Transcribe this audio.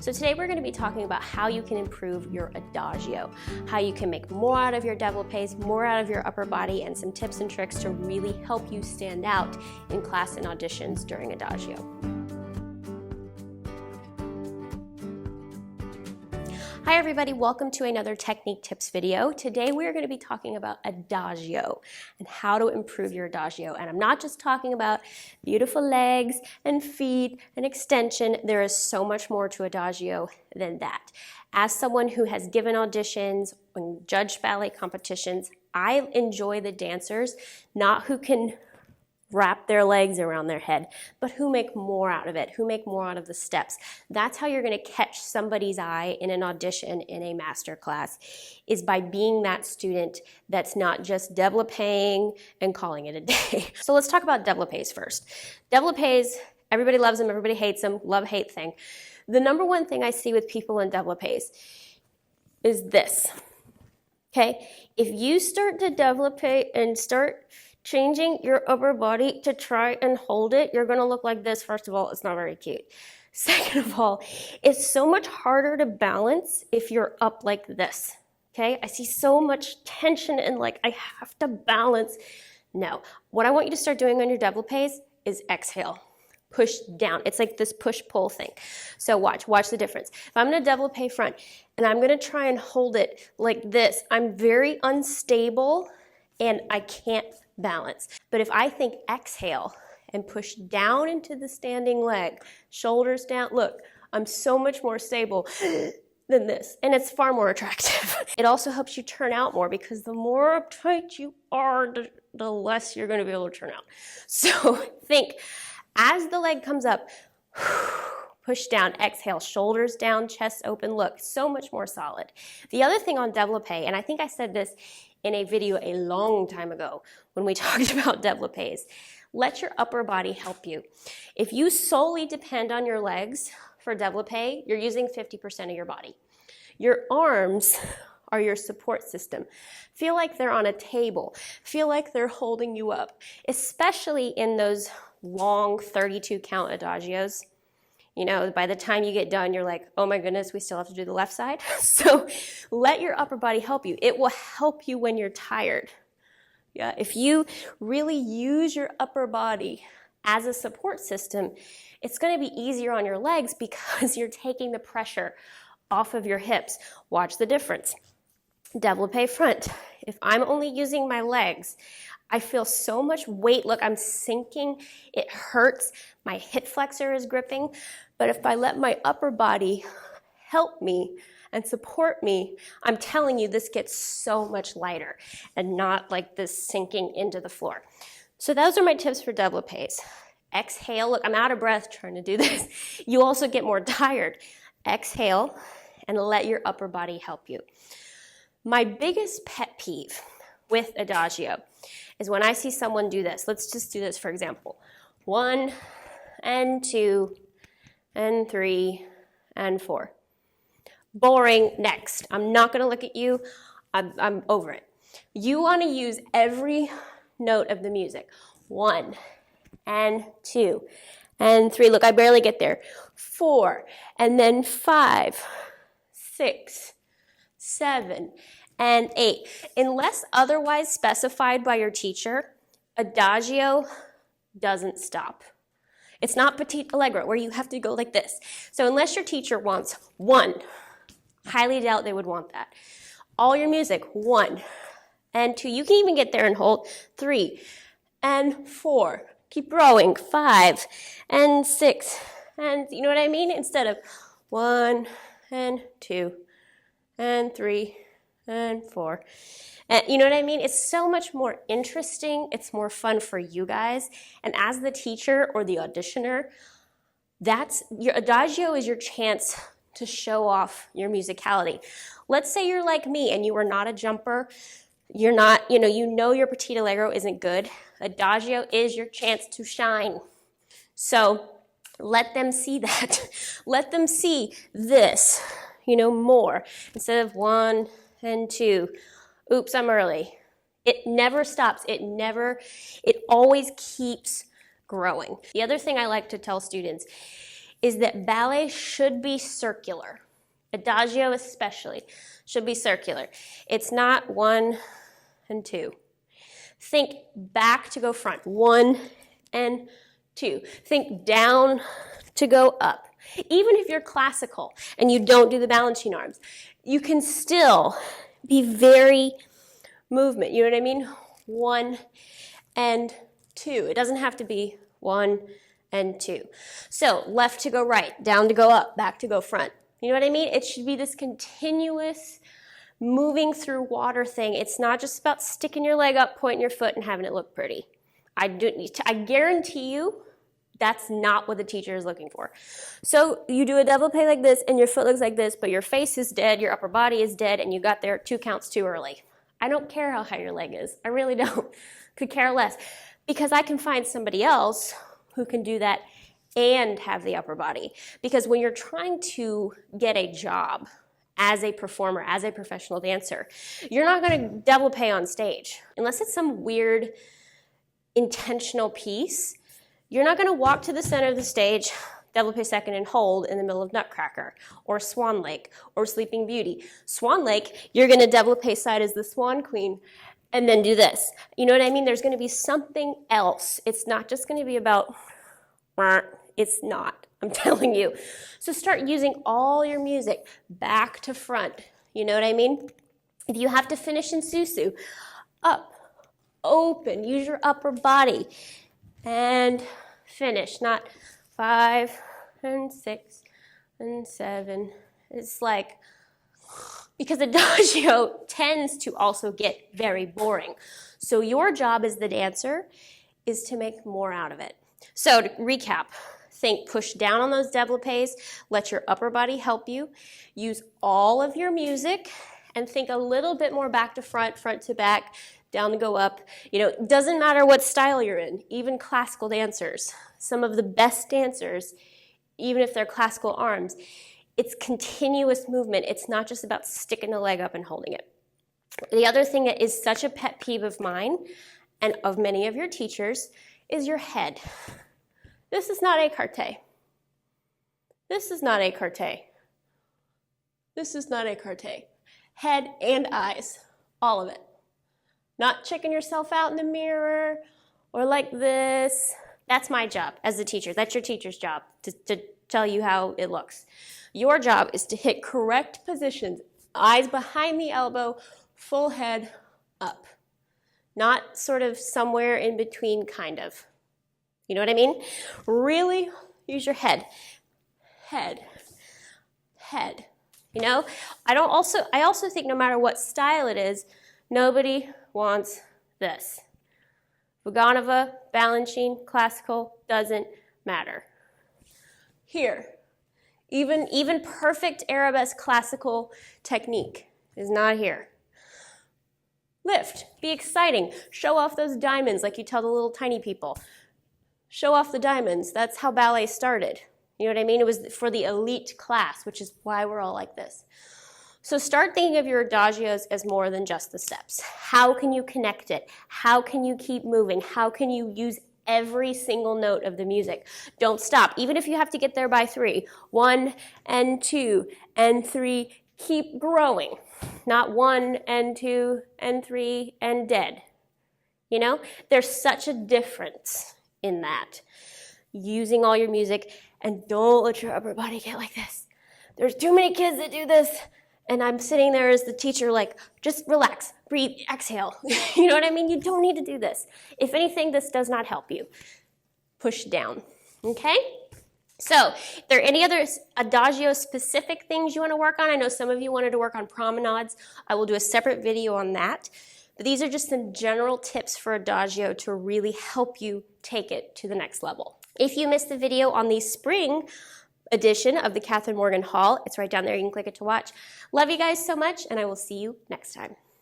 So today we're going to be talking about how you can improve your Adagio, how you can make more out of your développés, more out of your upper body, and some tips and tricks to really help you stand out in class and auditions during Adagio. Hi everybody, welcome to another technique tips video. Today we are going to be talking about Adagio and how to improve your Adagio. And I'm not just talking about beautiful legs and feet and extension. There is so much more to Adagio than that. As someone who has given auditions and judged ballet competitions, I enjoy the dancers, not who can wrap their legs around their head, but who make more out of it, who make more out of the steps. That's how you're going to catch somebody's eye in an audition in a master class, is by being that student that's not just développéing and calling it a day. So let's talk about développés first. Développés, everybody loves them, everybody hates them, love-hate thing. The number one thing I see with people in développés is this, okay? If you start to développé and start changing your upper body to try and hold it, you're gonna look like this. First of all, it's not very cute. Second of all, it's so much harder to balance if you're up like this, okay? I see so much tension and like, I have to balance. No, what I want you to start doing on your développés is exhale, push down. It's like this push-pull thing. So watch the difference. If I'm gonna développé front and I'm gonna try and hold it like this, I'm very unstable and I can't balance. But if I think exhale and push down into the standing leg, shoulders down, look, I'm so much more stable than this, and it's far more attractive. It also helps you turn out more because the more uptight you are, the less you're going to be able to turn out. So think, as the leg comes up, push down, exhale, shoulders down, chest open, look, so much more solid. The other thing on développé, and I think I said this in a video a long time ago when we talked about développés, let your upper body help you. If you solely depend on your legs for développé, you're using 50% of your body. Your arms are your support system. Feel like they're on a table. Feel like they're holding you up, especially in those long 32 count adagios. You know, by the time you get done, you're like, oh my goodness, we still have to do the left side. So let your upper body help you. It will help you when you're tired. Yeah, if you really use your upper body as a support system, it's going to be easier on your legs because you're taking the pressure off of your hips. Watch the difference. Développé front. If I'm only using my legs, I feel so much weight. Look, I'm sinking. It hurts. My hip flexor is gripping. But if I let my upper body help me and support me, I'm telling you, this gets so much lighter and not like this sinking into the floor. So those are my tips for développés. Exhale. Look, I'm out of breath trying to do this. You also get more tired. Exhale and let your upper body help you. My biggest pet peeve with Adagio is when I see someone do this. Let's just do this for example. 1 and 2 and 3 and 4. Boring, next. I'm not gonna look at you, I'm over it. You wanna use every note of the music. 1 and 2 and 3, look, I barely get there. 4, and then 5, 6, 7, and 8. Unless otherwise specified by your teacher, Adagio doesn't stop. It's not petit allegro where you have to go like this. So unless your teacher wants 1, highly doubt they would want that. All your music, 1 and 2. You can even get there and hold 3 and 4. Keep growing, 5 and 6. And you know what I mean? Instead of 1 and 2 and 3 and 4. And you know what I mean? It's so much more interesting. It's more fun for you guys. And as the teacher or the auditioner, that's your Adagio is your chance to show off your musicality. Let's say you're like me and you are not a jumper. You're not, you know your petit allegro isn't good. Adagio is your chance to shine. So let them see that. Let them see this, more. Instead of 1 and 2. Oops, I'm early. It never stops. It always keeps growing. The other thing I like to tell students is that ballet should be circular. Adagio especially should be circular. It's not 1 and 2. Think back to go front, 1 and 2. Think down to go up. Even if you're classical and you don't do the balancing arms, you can still be very movement. You know what I mean? 1 and 2. It doesn't have to be 1 and 2. So left to go right, down to go up, back to go front. You know what I mean? It should be this continuous moving through water thing. It's not just about sticking your leg up, pointing your foot, and having it look pretty. I guarantee you that's not what the teacher is looking for. So you do a double pay like this, and your foot looks like this, but your face is dead, your upper body is dead, and you got there 2 counts too early. I don't care how high your leg is. I really don't. Could care less. Because I can find somebody else who can do that and have the upper body. Because when you're trying to get a job as a performer, as a professional dancer, you're not going to double pay on stage. Unless it's some weird intentional piece, you're not going to walk to the center of the stage, double pay second and hold in the middle of Nutcracker or Swan Lake or Sleeping Beauty. Swan Lake, you're going to double pay side as the Swan Queen and then do this. You know what I mean? There's going to be something else. It's not just going to be about, it's not, I'm telling you. So start using all your music back to front. You know what I mean? If you have to finish in Susu, up, open, use your upper body, and finish, not 5 and 6 and 7. It's like, because Adagio tends to also get very boring. So your job as the dancer is to make more out of it. So to recap, think push down on those développés, let your upper body help you, use all of your music, and think a little bit more back to front, front to back, down to go up. You know, it doesn't matter what style you're in, even classical dancers. Some of the best dancers, even if they're classical arms, it's continuous movement. It's not just about sticking the leg up and holding it. The other thing that is such a pet peeve of mine and of many of your teachers is your head. This is not écarté. This is not écarté. This is not écarté. Head and eyes, all of it. Not checking yourself out in the mirror or like this. That's my job as a teacher. That's your teacher's job, to tell you how it looks. Your job is to hit correct positions, eyes behind the elbow, full head up. Not sort of somewhere in between, kind of. You know what I mean? Really use your head. Head. Head. You know? I also think no matter what style it is, nobody wants this. Vaganova, Balanchine, classical, doesn't matter. Here, even perfect arabesque classical technique is not here. Lift, be exciting, show off those diamonds like you tell the little tiny people. Show off the diamonds, that's how ballet started. You know what I mean? It was for the elite class, which is why we're all like this. So start thinking of your adagios as more than just the steps. How can you connect it? How can you keep moving? How can you use every single note of the music? Don't stop, even if you have to get there by 3. 1 and 2 and 3, keep growing. Not 1 and 2 and 3 and dead. You know, there's such a difference in that. Using all your music, and don't let your upper body get like this. There's too many kids that do this. And I'm sitting there as the teacher like, just relax, breathe, exhale. You know what I mean? You don't need to do this. If anything, this does not help you. Push down, okay? So, if there are any other Adagio-specific things you want to work on, I know some of you wanted to work on promenades. I will do a separate video on that. But these are just some general tips for Adagio to really help you take it to the next level. If you missed the video on the spring edition of the Kathryn Morgan Hall, it's right down there. You can click it to watch. Love you guys so much, and I will see you next time.